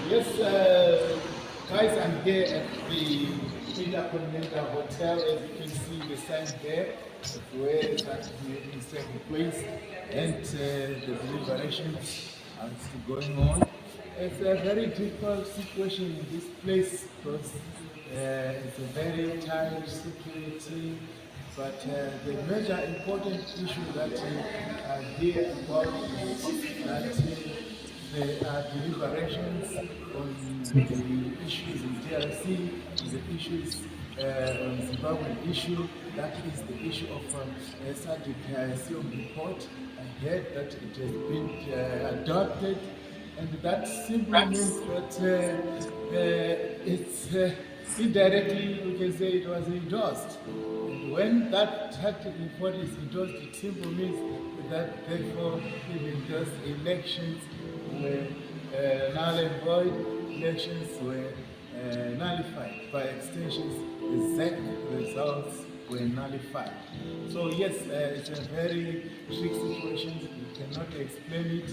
Yes, guys, I'm here at the Intercontinental Hotel. As you can see, the sign there of where exactly is taking place, and the deliberations are still going on. It's a very difficult situation in this place because it's a very tight security. But the major important issue that I hear about is that there are deliberations on the issues in DRC, the issues on Zimbabwean issue. That is the issue of SADC report. I heard that it has been adopted, and that simply means that it's indirectly, we can say it was endorsed. And when that report is endorsed, it simply means that therefore even those elections were null and void, elections were nullified. By extensions, the ZEC results were nullified. So yes, it's a very tricky situation. We cannot explain it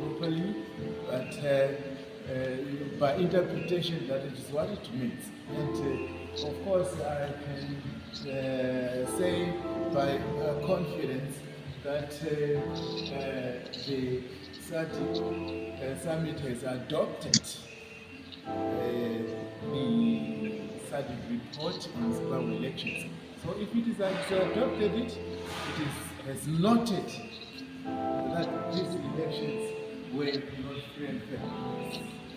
properly, but by interpretation, that is what it means. And of course, I can say by confidence that the SADC summit has adopted the SADC report on Zimbabwe elections. So if it is adopted it has noted that these elections were not free and fair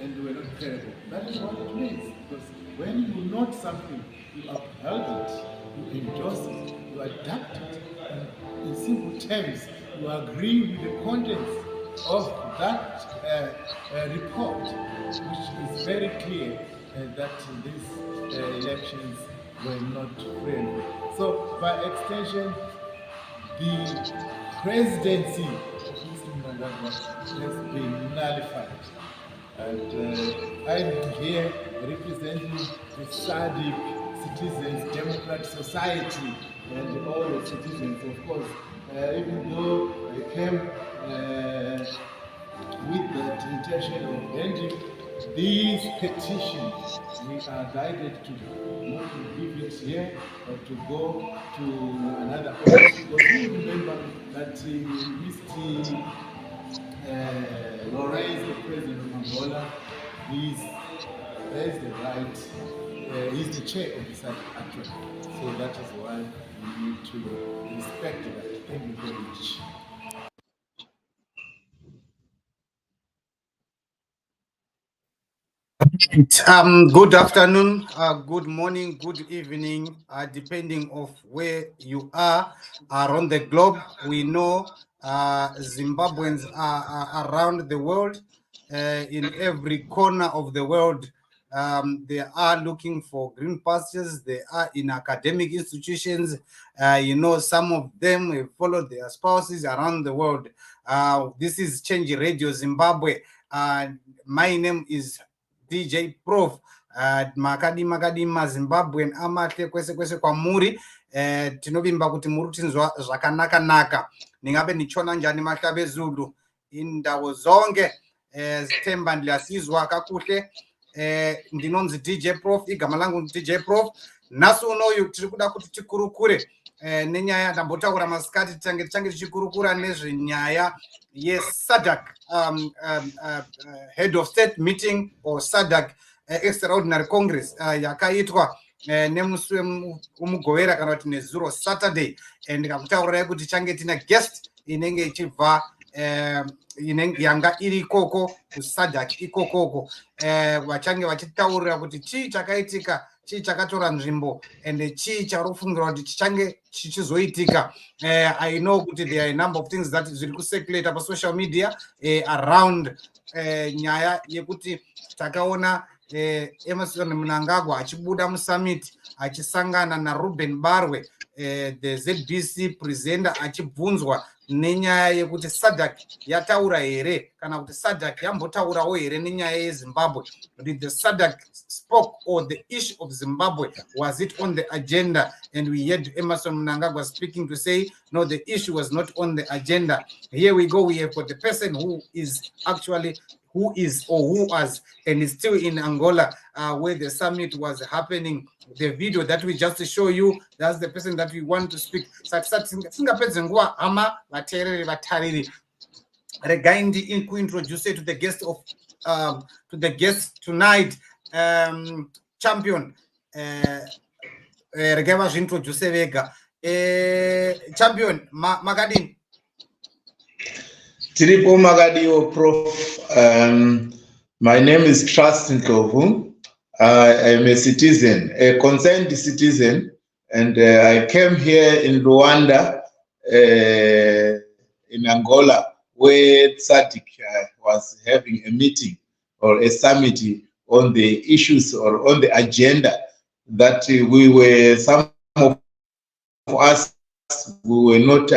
and were not credible. That is what it means, because when you note something, you uphold it, you endorse it, you adapt it, and in simple terms, you agree with the contents of that report, which is very clear that these elections were not free and fair. So, by extension, the presidency of Mr. Mnangagwa has been nullified. And I'm here representing the SADC Citizens Democratic Society and all the citizens, of course. Even though I came with the intention of ending these petitions, we are guided to not to leave it here, but to go to another office. Because you remember that Mr. Lorenz, the president of Angola, has the right, he's the chair of the SADC actually. So that is why we need to respect that. Thank you very much. Good afternoon, good morning, good evening, depending of where you are around the globe. We know Zimbabweans are around the world, in every corner of the world. They are looking for green pastures. They are in academic institutions. Some of them have followed their spouses around the world. This is Change Radio Zimbabwe. My name is DJ Prof. Makadima Zimbabwean amahle kwese kwamuri. Tinovimba kuti muri kutinzwa zvakanaka ningabe nichona njani mahlabe Zulu indawo zonke. Sithemba ndiyasizwa kakuhle. Ndinonzi DJ Prof, igama langu DJ Prof. Nasu unoyu tiri kuda kuti tikurukure nenyaya ndambotaura masikati tange tichikurukura nezvenyaya SADC head of state meeting or SADC extraordinary congress yakaitwa nemusi wemugovera kana kuti nezuro Saturday, ndikakutaurirai kuti change tina guest inenge ichibva yanga iri ikoko kuSADC ikokoko, vachange vachitaurira kuti chii chakaitika, chii chakatora nzvimbo and chii charofungira kuti chichange chichizoitika. I know kuti there are a number of things that zviri kucirculate pa social media around nyaya yekuti takaona Emerson Mnangagwa achibuda musummit achisangana naRuben Barwe, the ZBC presenter, achibvunzwa nenyaya yekuti SADC yataura here kana kuti SADC yambotaurawo here nenyaya yeZimbabwe. Did the SADC spoke or the issue of Zimbabwe, was it on the agenda? And we heard Emerson Mnangagwa speaking to say no, the issue was not on the agenda. Here we go, we have got the person who is actually who was and is still in Angola where the summit was happening. The video that we just show you, that's the person that we want to speak. Regaindi in introduce to the guest of tonight, champion. Regava introduce Vega. Champion Magadin. Triple Magadio Prof. My name is Trust Nkovu. I am a citizen, a concerned citizen, and I came here in Rwanda, in Angola, where SADC was having a meeting or a summit on the issues or on the agenda that we were, some of us, we were not.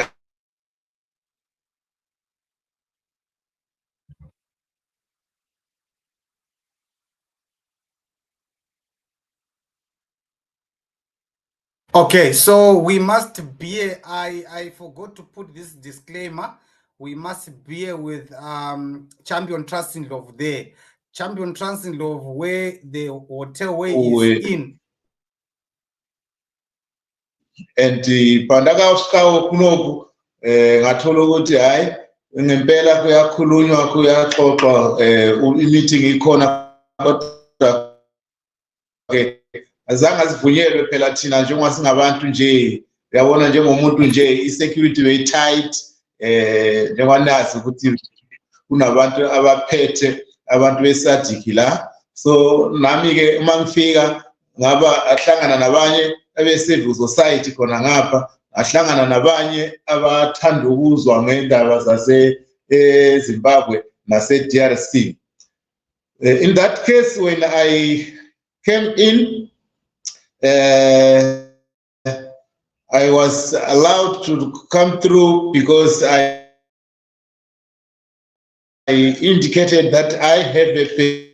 Okay, so we must be, I forgot to put this disclaimer. We must be with Champion Trust in Love there. Champion Trust in Love where the hotel where is in. And pandakafika kunoku ngathola ukuthi hayi ngempela kuyakhulunywa kuyaxoxwa meeting ikhona kodwa ke azange asivunyelwe phela thina njengoba singabantu nje uyabona njengomuntu nje i-security way tight njengwanazi ukuthi kunabantu abaphethe abantu beSADC la. So nami ke uma ngifika ngaba ahlangana nabanye abe-civil society khona ngapha, ahlangana nabanye abathanda ukuzwa ngendaba zase-Zimbabwe nase-DRC. In that case, when I came in, I was allowed to come through because I indicated that I have a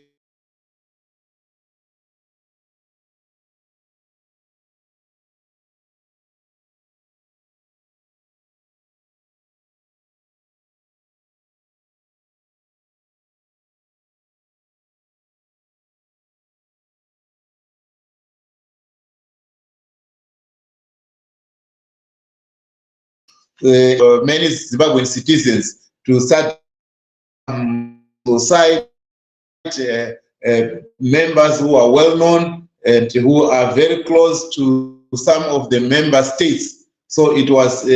many Zimbabwean citizens to start society members who are well known and who are very close to some of the member states. So it was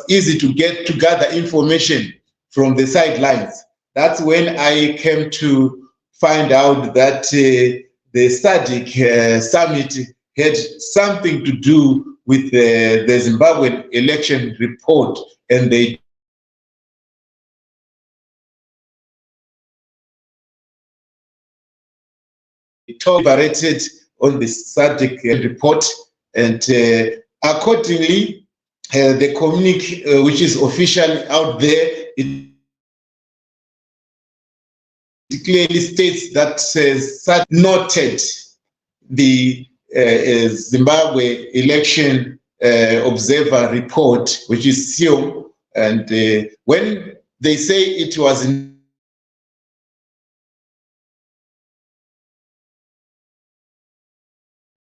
easy to gather information from the sidelines. That's when I came to find out that the SADC summit had something to do with the Zimbabwean election report, and they deliberated on the SADC report, and accordingly, the communique, which is officially out there, it clearly states that SADC noted the Zimbabwe election observer report, which is SIOM, and when they say it was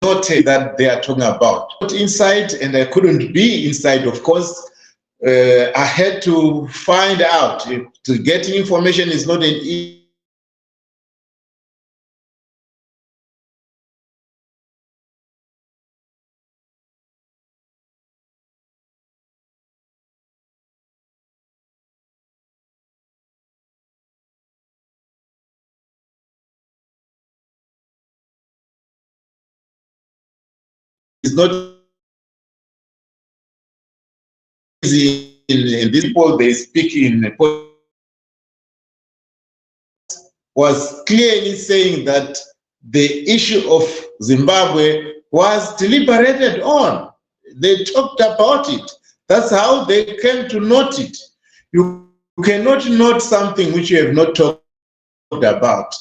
noted that they are talking about. Not inside, and I couldn't be inside, of course. I had to find out. To get information is not an easy. It's not easy in these people they speak in was clearly saying that the issue of Zimbabwe was deliberated on. They talked about it. That's how they came to note it. You cannot note something which you have not talked about.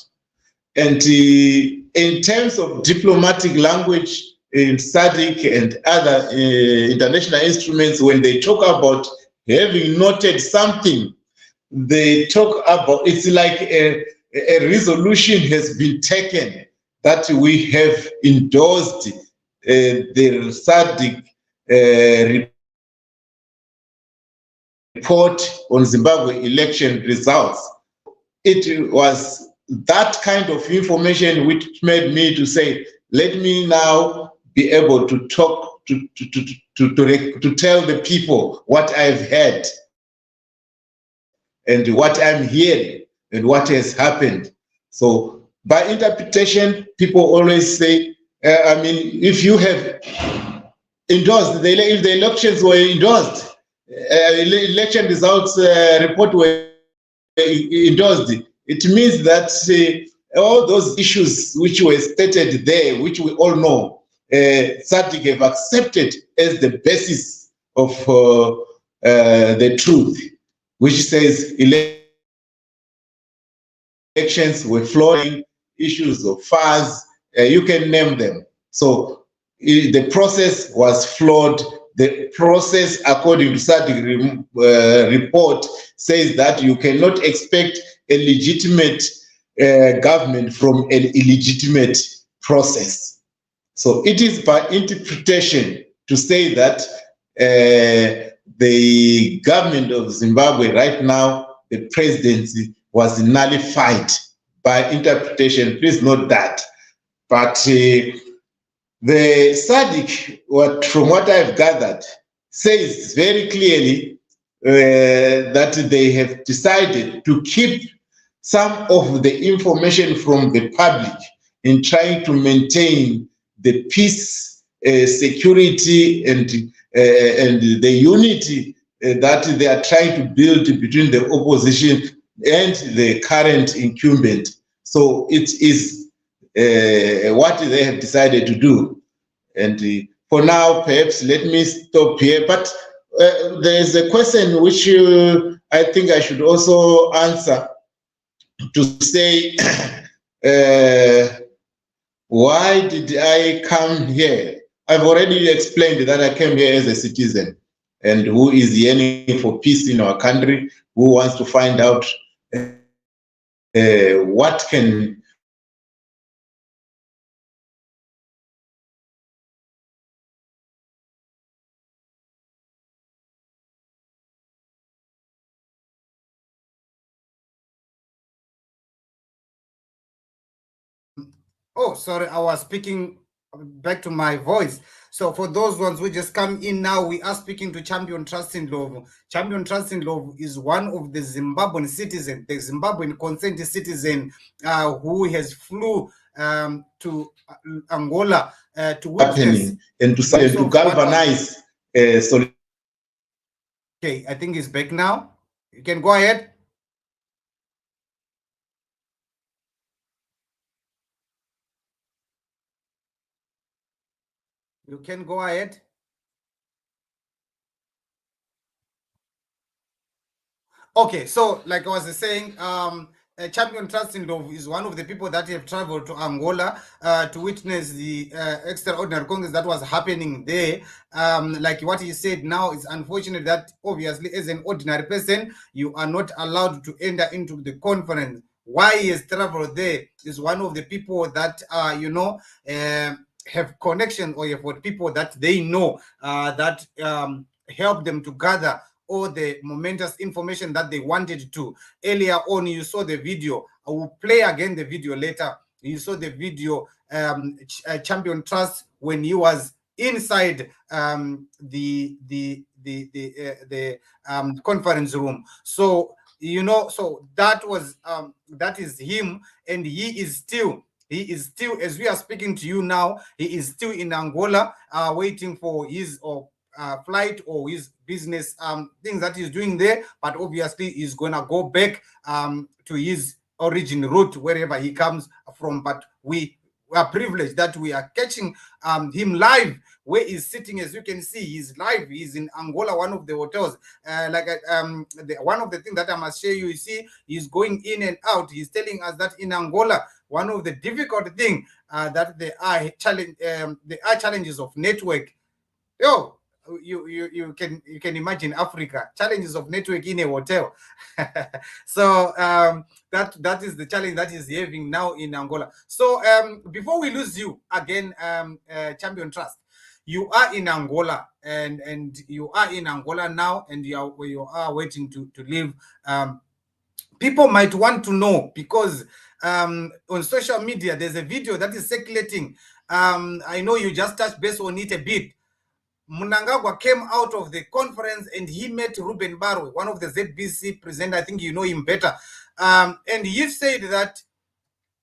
And in terms of diplomatic language in SADC and other international instruments, when they talk about having noted something, they talk about, it's like a resolution has been taken that we have endorsed the SADC report on Zimbabwe election results. It was that kind of information which made me to say, let me now be able to talk to tell the people what I've heard and what I'm hearing and what has happened. So by interpretation, people always say, if you have endorsed, if the elections were endorsed, election results report were endorsed, it means that all those issues which were stated there, which we all know, SADC have accepted as the basis of the truth, which says elections were flowing, issues of funds, you can name them. So the process was flawed. The process, according to SADC report, says that you cannot expect a legitimate government from an illegitimate process. So it is by interpretation to say that the government of Zimbabwe right now, the presidency was nullified by interpretation. Please note that. But the SADC, from what I've gathered, says very clearly that they have decided to keep some of the information from the public in trying to maintain the peace, security, and the unity that they are trying to build between the opposition and the current incumbent. So it is what they have decided to do. And for now, perhaps let me stop here. But there is a question which I think I should also answer, to say, why did I come here? I've already explained that I came here as a citizen and who is yearning for peace in our country, who wants to find out what can Oh, sorry, I was speaking back to my voice. So for those ones who just come in now, we are speaking to Champion Trust in Love. Champion Trust in Love is one of the Zimbabwean citizens, the Zimbabwean concerned citizen who has flew to Angola to witness and to galvanize. Okay, I think it's back now. You can go ahead. You can go ahead. Okay, so like I was saying, Champion Trust in Love is one of the people that have traveled to Angola to witness the extraordinary Congress that was happening there. Like what he said now, it's unfortunate that obviously as an ordinary person, you are not allowed to enter into the conference. Why he has traveled there is one of the people that, have connection or have people that they know that help them to gather all the momentous information that they wanted to. Earlier on, you saw the video. I will play again the video later. You saw the video, Champion Trust, when he was inside the conference room. So so that was that is him, and he is still, as we are speaking to you now, he is still in Angola, waiting for his flight or his business things that he's doing there. But obviously he's gonna go back to his origin route, wherever he comes from. But we are privileged that we are catching him live where he's sitting. As you can see, he's live. He's in Angola, one of the hotels. One of the things that I must share you see, he's going in and out. He's telling us that in Angola, one of the difficult things that there are challenges of network. You can imagine Africa, challenges of network in a hotel. So that is the challenge that is having now in Angola. So before we lose you again, Champion Trust, you are in Angola and you are in Angola now, and you are waiting to leave. People might want to know, because on social media there's a video that is circulating. I know you just touched base on it a bit. Mnangagwa came out of the conference and he met Ruben Barwe, one of the ZBC presenters. I think you know him better. And he said that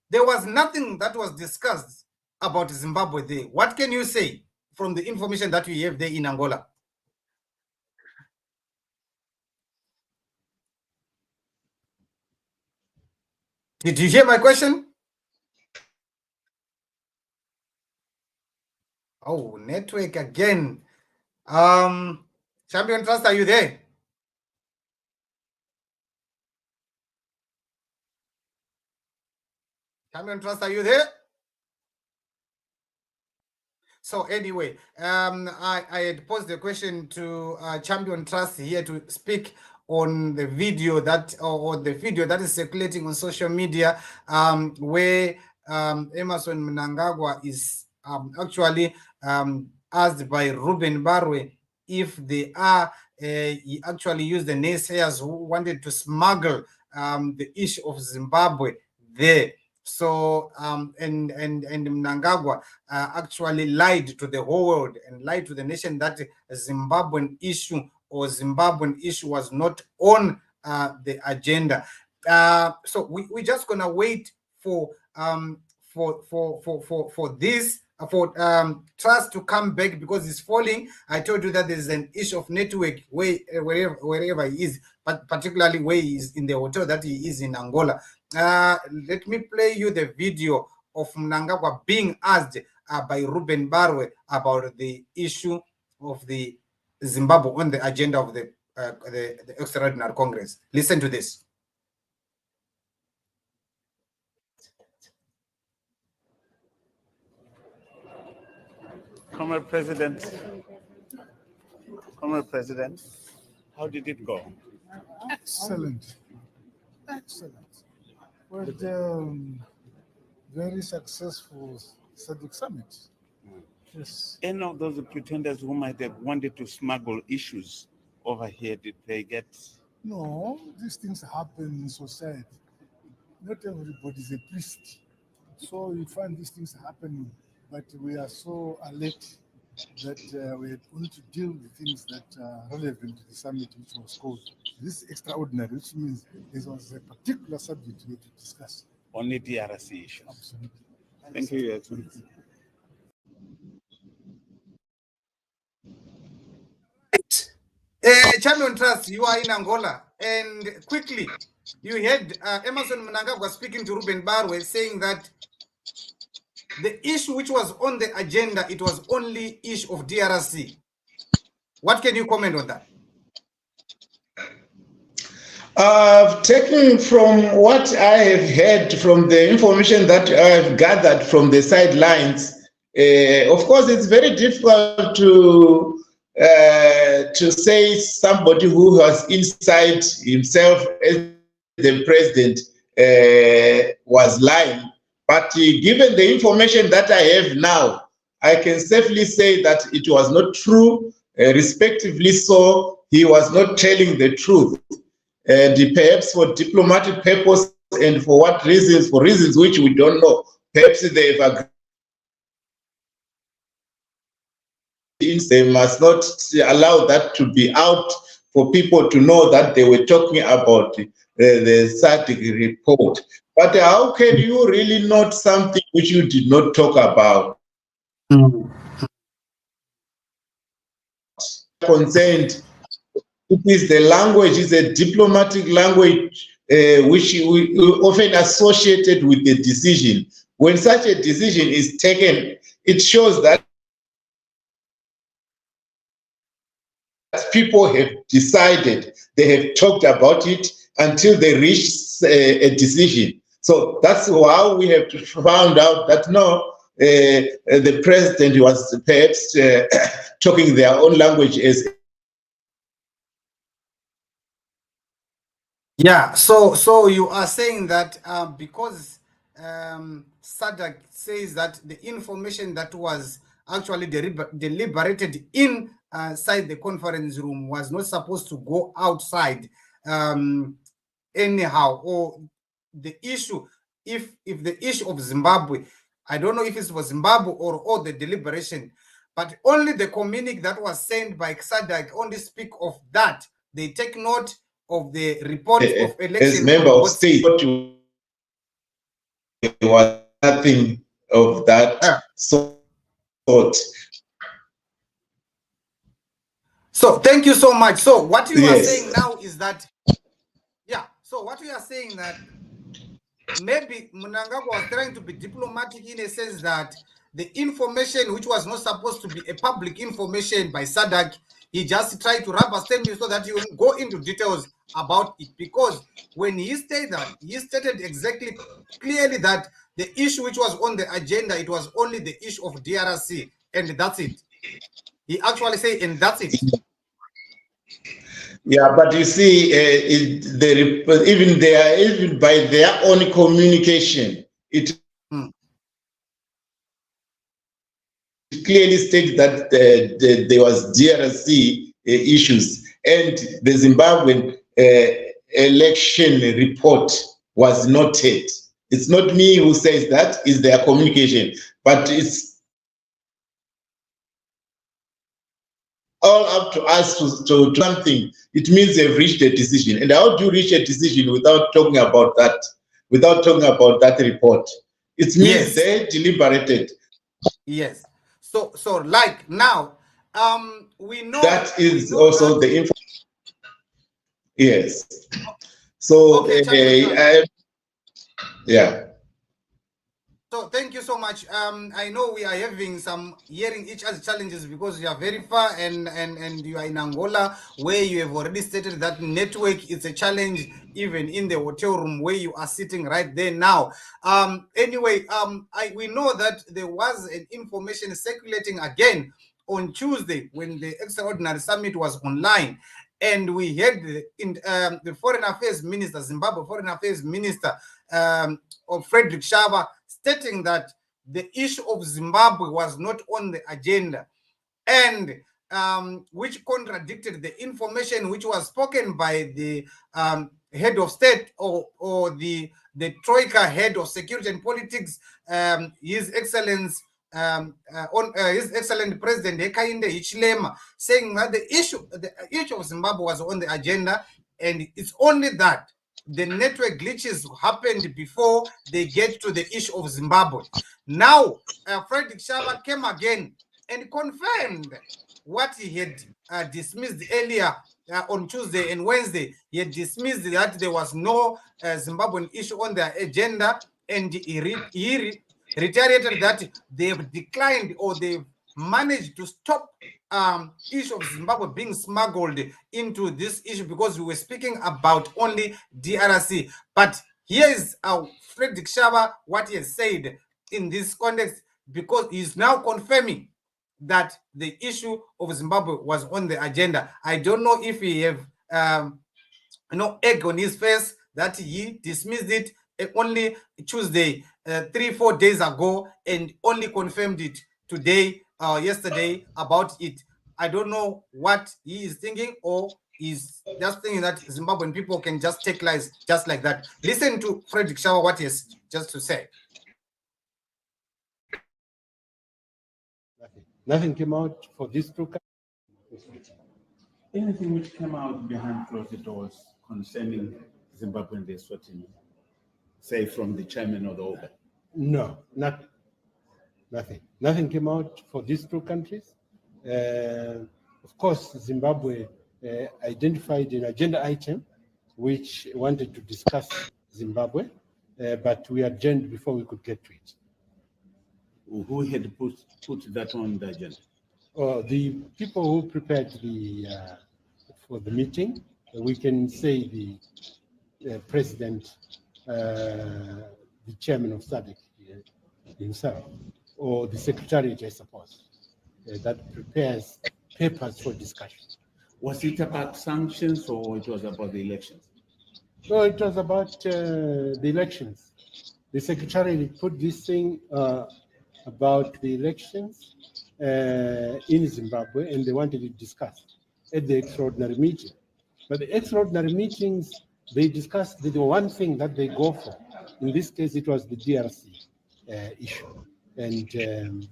there was nothing that was discussed about Zimbabwe there. What can you say from the information that we have there in Angola? Did you hear my question? Oh, network again. Champion Trust, are you there? Champion Trust, are you there? So anyway, I had posed the question to Champion Trust here to speak on the video that or the video that is circulating on social media, where Emmerson Mnangagwa is actually asked by Ruben Barwe if they are he actually used the naysayers who wanted to smuggle the issue of Zimbabwe there. So and Mnangagwa actually lied to the whole world and lied to the nation that Zimbabwean issue was not on the agenda. So we're just gonna wait for this Trust to come back, because it's falling. I told you that there's an issue of network wherever he is, but particularly where he is in the hotel that he is in Angola. Let me play you the video of Mnangagwa being asked by Ruben Barwe about the issue of the Zimbabwe on the agenda of the Extraordinary Congress. Listen to this. Comrade President, how did it go? Excellent. With very successful SADC summit. Yes. Any of those pretenders who might have wanted to smuggle issues over here, did they get? No, these things happen in society. Not everybody is a priest. So you find these things happening, but we are so alert that we are going to deal with things that are relevant to the summit, which was called this extraordinary, which means there was a particular subject we had to discuss. Only DRC issues. Absolutely. Thank you, Your Excellency. Champion Trust, you are in Angola, and quickly, you heard Emmerson Mnangagwa speaking to Ruben Barwe saying that the issue which was on the agenda, it was only issue of DRC. What can you comment on that? Taking from what I have heard, from the information that I have gathered from the sidelines, of course, it's very difficult to say somebody who was inside himself as the president was lying. But given the information that I have now, I can safely say that it was not true. Respectively so, he was not telling the truth. And perhaps for diplomatic purpose and for what reasons, for reasons which we don't know, perhaps they've agreed. They must not allow that to be out for people to know that they were talking about the SADC report. But how can you really note something which you did not talk about? Concerned, it is the language, is a diplomatic language which we often associated with the decision. When such a decision is taken, it shows that people have decided, they have talked about it until they reach a decision. So that's how we have found out that no, the president was perhaps talking their own language as. Yeah, so you are saying that because SADC says that the information that was actually deliberated inside the conference room was not supposed to go outside anyhow, or the issue, if the issue of Zimbabwe, I don't know if it was Zimbabwe or the deliberation, but only the communique that was sent by SADC only speak of that. They take note of the report of election. As member of state, there was nothing of that sort. So thank you so much. So what you are saying now is that, yeah, so what you are saying that maybe Mnangagwa was trying to be diplomatic in a sense that the information which was not supposed to be a public information by SADC, he just tried to rubber stamp you so that you go into details about it. Because when he stated that, he stated exactly clearly that the issue which was on the agenda, it was only the issue of DRC, and that's it. He actually said, and that's it. Yeah, but you see, even by their own communication, it clearly states that there was DRC issues, and the Zimbabwean election report was noted. It's not me who says that, it's their communication, but it's all up to us to something. It means they've reached a decision. And how do you reach a decision without talking about that, without talking about that report? It means they deliberated. Yes. So like now, we know that is also the info. Yes. So yeah. So thank you so much. I know we are having some hearing each other's challenges because you are very far and you are in Angola, where you have already stated that network is a challenge even in the hotel room where you are sitting right there now. Anyway, we know that there was an information circulating again on Tuesday when the extraordinary summit was online. And we had the Foreign Affairs Minister, Zimbabwe Foreign Affairs Minister, of Frederick Shava, stating that the issue of Zimbabwe was not on the agenda, and which contradicted the information which was spoken by the head of state or the Troika head of security and politics, His Excellency His Excellent President Hakainde Hichilema, saying that the issue of Zimbabwe was on the agenda, and it's only that the network glitches happened before they get to the issue of Zimbabwe. Now, Frederick Shava came again and confirmed what he had dismissed earlier on Tuesday and Wednesday. He had dismissed that there was no Zimbabwean issue on their agenda, and he reiterated that they've declined or they've managed to stop issue of Zimbabwe being smuggled into this issue because we were speaking about only DRC. But here is Frederick Shava, what he has said in this context, because he's now confirming that the issue of Zimbabwe was on the agenda. I don't know if he have egg on his face that he dismissed it only Tuesday, 3-4 days ago, and only confirmed it today, yesterday about it. I don't know what he is thinking, or is just thinking that Zimbabwean people can just take lies just like that. Listen to Frederick Shava, what he has just to say. Nothing came out for this program. Anything which came out behind closed doors concerning Zimbabwe and the Eswatini, say from the chairman of the organ? No, nothing. Nothing came out for these two countries. Of course, Zimbabwe identified an agenda item which wanted to discuss Zimbabwe, but we adjourned before we could get to it. Who had put that on the agenda? The people who prepared for the meeting, we can say the president, the chairman of SADC himself, or the secretariat, I suppose, that prepares papers for discussion. Was it about sanctions or it was about the elections? No, it was about the elections. The secretariat put this thing about the elections in Zimbabwe, and they wanted to discuss at the extraordinary meeting. But the extraordinary meetings, they discussed the one thing that they go for. In this case, it was the DRC issue. And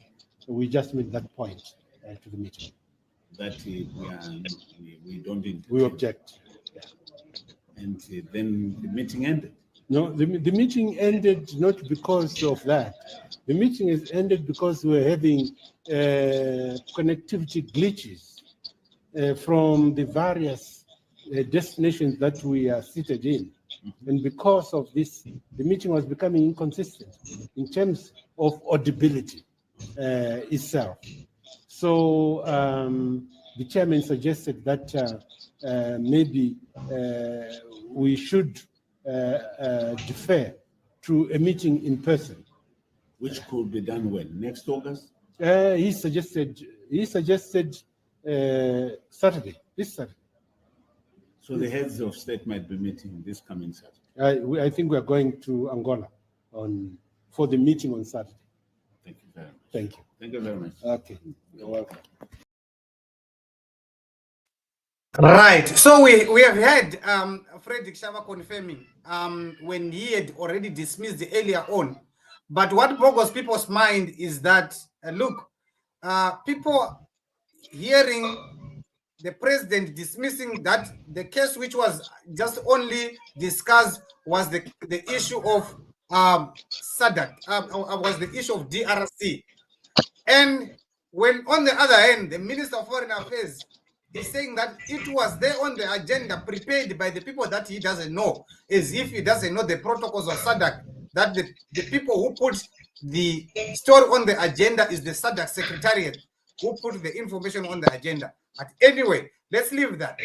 we just made that point to the meeting. That we don't intend. We object. Yeah. And then the meeting ended. No, the meeting ended not because of that. The meeting has ended because we're having connectivity glitches from the various destinations that we are seated in. Mm-hmm. And because of this, the meeting was becoming inconsistent in terms of audibility itself. So the chairman suggested that maybe we should defer to a meeting in person. Which could be done when? Next August? He suggested Saturday, this Saturday. So the heads of state might be meeting this coming Saturday. I think we are going to Angola for the meeting on Saturday. Thank you very much. Thank you. Thank you very much. Okay, you're welcome. Right. So we have had Frederick Shava confirming when he had already dismissed the earlier on. But what boggles people's mind is that, look, people hearing the president dismissing that the case which was just only discussed was the issue of SADC, was the issue of DRC. And when on the other hand, the Minister of Foreign Affairs is saying that it was there on the agenda prepared by the people that he doesn't know, as if he doesn't know the protocols of SADC, that the people who put the story on the agenda is the SADC Secretariat who put the information on the agenda. But anyway, let's leave that.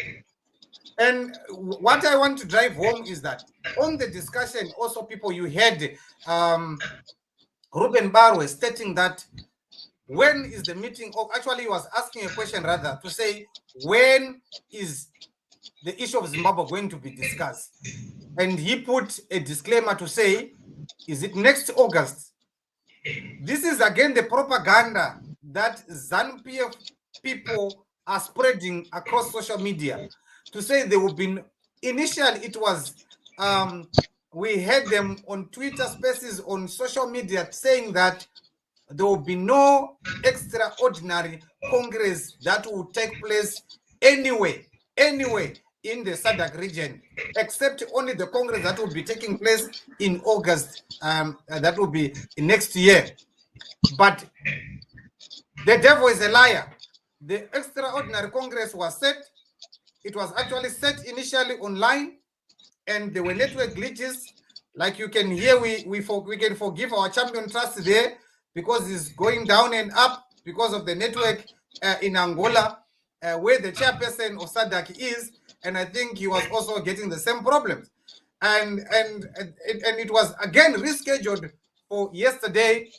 And what I want to drive home is that on the discussion, also people, you heard Ruben Barwe stating that when is the meeting, or actually he was asking a question rather to say, when is the issue of Zimbabwe going to be discussed? And he put a disclaimer to say, is it next August? This is again the propaganda that ZANU-PF people are spreading across social media to say there will be, initially it was, we had them on Twitter Spaces, on social media, saying that there will be no extraordinary Congress that will take place anyway in the SADC region, except only the Congress that will be taking place in August, that will be next year. But the devil is a liar. The extraordinary Congress was set. It was actually set initially online, and there were network glitches. Like you can hear, we can forgive our champion trust there because it's going down and up because of the network in Angola, where the chairperson of SADC is. And I think he was also getting the same problems. And it was again rescheduled for yesterday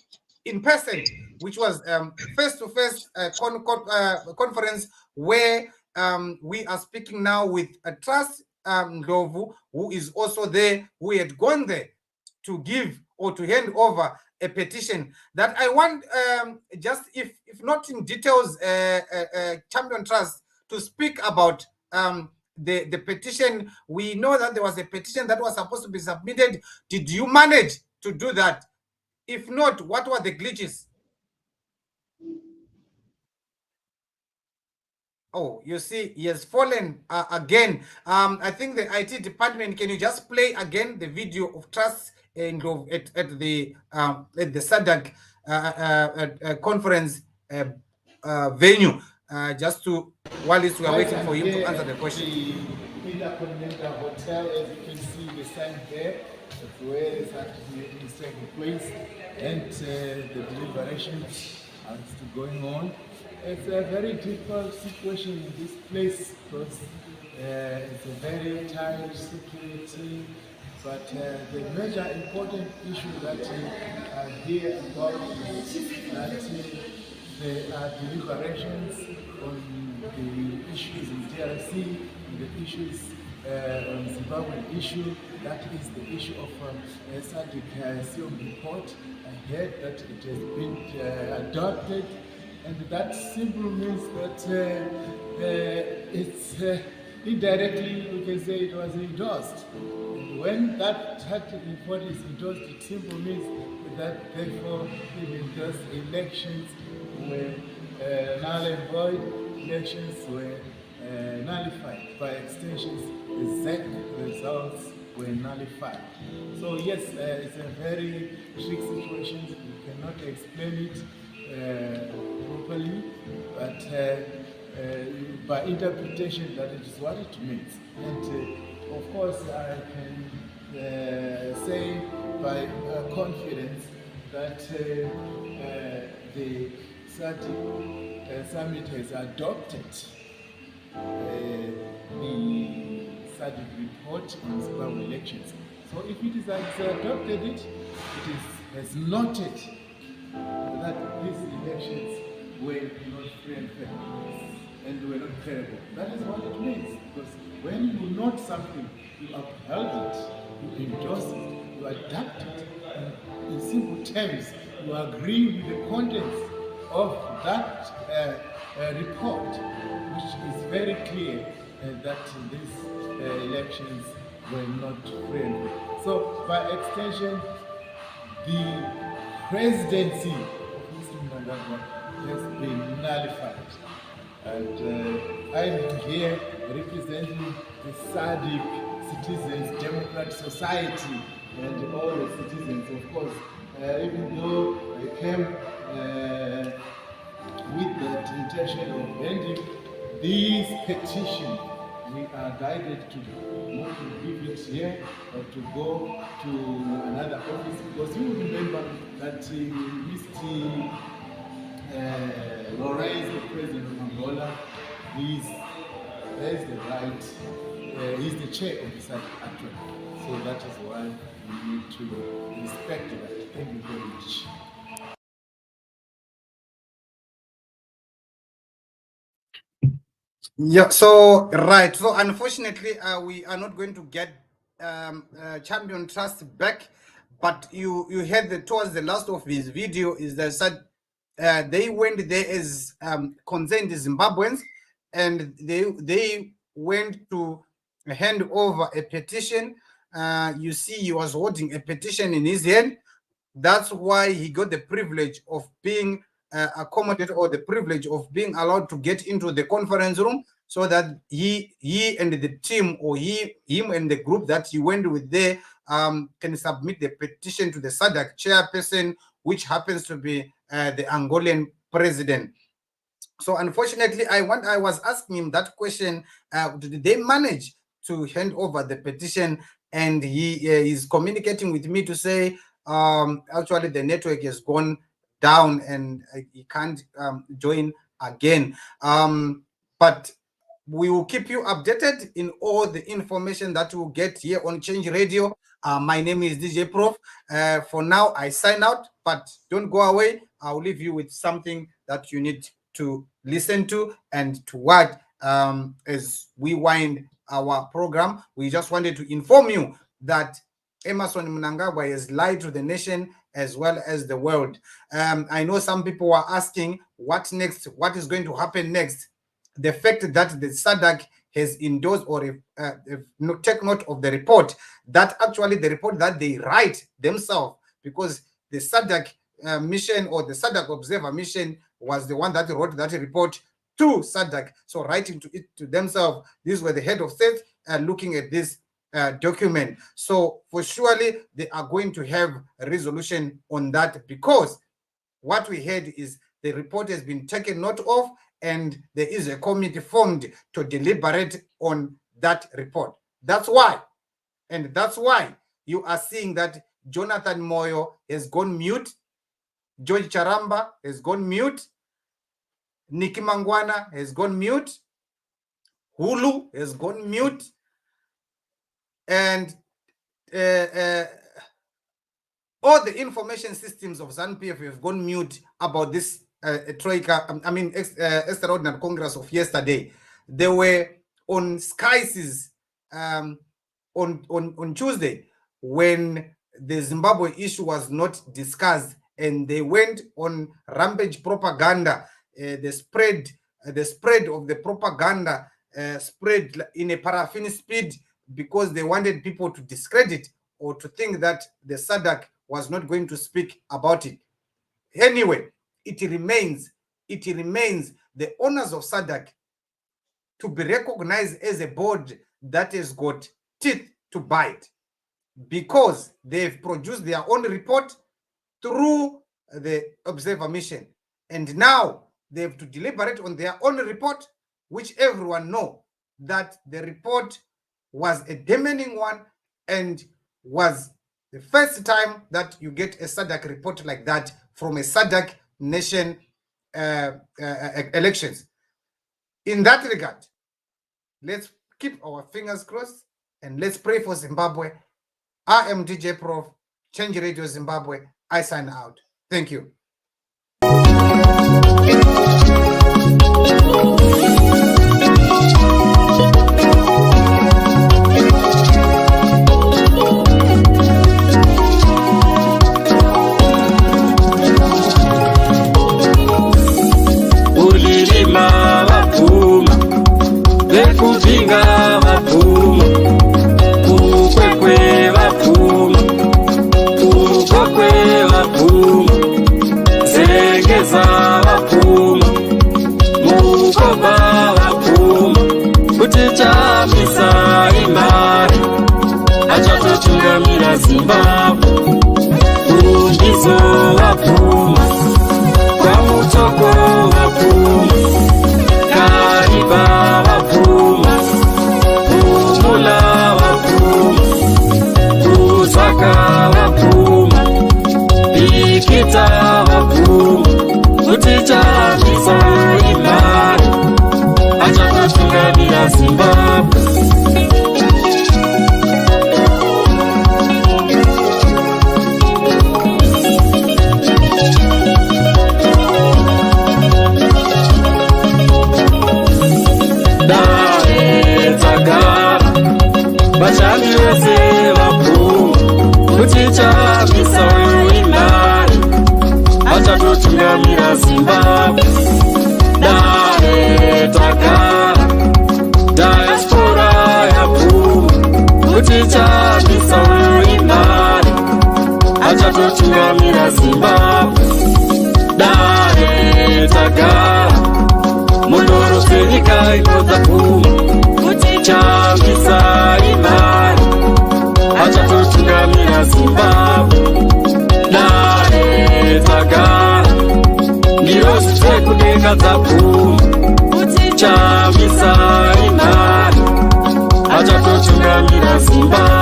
in person, which was face-to-face conference where we are speaking now with a Trust Ndlovu, who is also there, who had gone there to give or to hand over a petition that I want, just if not in details, Champion Trust to speak about the petition. We know that there was a petition that was supposed to be submitted. Did you manage to do that? If not, what were the glitches? Oh, you see, he has fallen again. I think the IT department, can you just play again the video of Trust at the SADC conference venue, just to, while we are waiting for him to answer the question. The Hotel, as you can see, the signed there, where this activity is taking place, and the deliberations are still going on. It's a very difficult situation in this place because it's a very tight security, but the major important issue that I hear about is that there are deliberations on the issues in DRC, and the issues on the Zimbabwe issue. That is the issue of SADC SEOM report. I heard that it has been adopted, and that simply means that it's indirectly, we can say it was endorsed. And when that report is endorsed, it simply means that therefore even those elections were null and void, elections were nullified. By extensions, the ZEC results were nullified. So yes, it's a very tricky situation. We cannot explain it properly, but by interpretation that it is what it means. And of course, I can say by confidence that the SADC summit has adopted the SADC report on Zimbabwe elections. So if it has adopted it, has noted that these elections were not free and fair and were not credible. That is what it means, because when you note something, you uphold it, you endorse it, you adapt it, and in simple terms, you agree with the contents of that report, which is very clear that these elections were not free and fair. So, by extension, the presidency of Mr. Mnangagwa has been nullified. And I'm here representing the SADC Citizens Democratic Society and all the citizens, of course. Even though I came with the intention of ending this petition, we are guided to not to give it here, but to go to another office, because you remember that Mr. Lawrence, the president of Angola, has the right, he's the chair of the SADC actually. So that is why we need to respect that. Thank you very much. Yeah, so right. So unfortunately, we are not going to get Champion Trust back. But you heard that towards the last of his video is that said they went there as concerned Zimbabweans, and they went to hand over a petition. You see, he was holding a petition in his hand. That's why he got the privilege of being accommodated, or the privilege of being allowed to get into the conference room, so that he and the team, or him and the group that he went with there can submit the petition to the SADC chairperson, which happens to be the Angolan president. So unfortunately, I was asking him that question: did they manage to hand over the petition? And he is communicating with me to say, actually, the network has gone down and he can't join again. But we will keep you updated in all the information that we'll get here on Change Radio. My name is DJ Prof. For now, I sign out, but don't go away. I'll leave you with something that you need to listen to and to watch as we wind our program. We just wanted to inform you that Emmerson Mnangagwa has lied to the nation as well as the world. I know some people are asking, what next? What is going to happen next? The fact that the SADC has endorsed, or if take note of the report, that actually the report that they write themselves, because the SADC mission, or the SADC observer mission, was the one that wrote that report to SADC. So writing to it to themselves, these were the head of state looking at this document. So for surely they are going to have a resolution on that, because what we heard is the report has been taken note of, and there is a committee formed to deliberate on that report. That's why And that's why you are seeing that Jonathan Moyo has gone mute, George Charamba has gone mute, Nikki Mangwana has gone mute, Hulu has gone mute, and all the information systems of ZANU-PF have gone mute about this extraordinary Congress of yesterday. They were on Sky's on Tuesday when the Zimbabwe issue was not discussed, and they went on rampage propaganda. The spread of the propaganda spread in a paraffin speed because they wanted people to discredit or to think that the SADC was not going to speak about it. Anyway, it remains the owners of SADC to be recognized as a board that has got teeth to bite, because they've produced their own report through the observer mission, and now they have to deliberate on their own report, which everyone know that the report was a demeaning one and was the first time that you get a SADC report like that from a SADC nation elections. In that regard, let's keep our fingers crossed and let's pray for Zimbabwe. I am DJ Prof, Change Radio Zimbabwe. I sign out. Thank you. Zimbabwe, ungizo wapuma, kwa mutoko wapuma, kariba wapuma, umula wapuma, uzaka wapuma, bikita wapuma, uticha misa imani, acha kutungamira Zimbabwe. Bachami wese wapuma, kuticha misawu imani, acha tutungamira Zimbabwe. Dare takara, diaspora yapuma, kuticha misawu imani, acha tutungamira Zimbabwe. Dare takara, mondoro serika ikoza puma, kuticha misawu imani, acha tutungamira Zimbabwe. Dare takara, ndirosi sekudeka dzapuma, kuticha misawu imani, acha tutungamira Zimbabwe.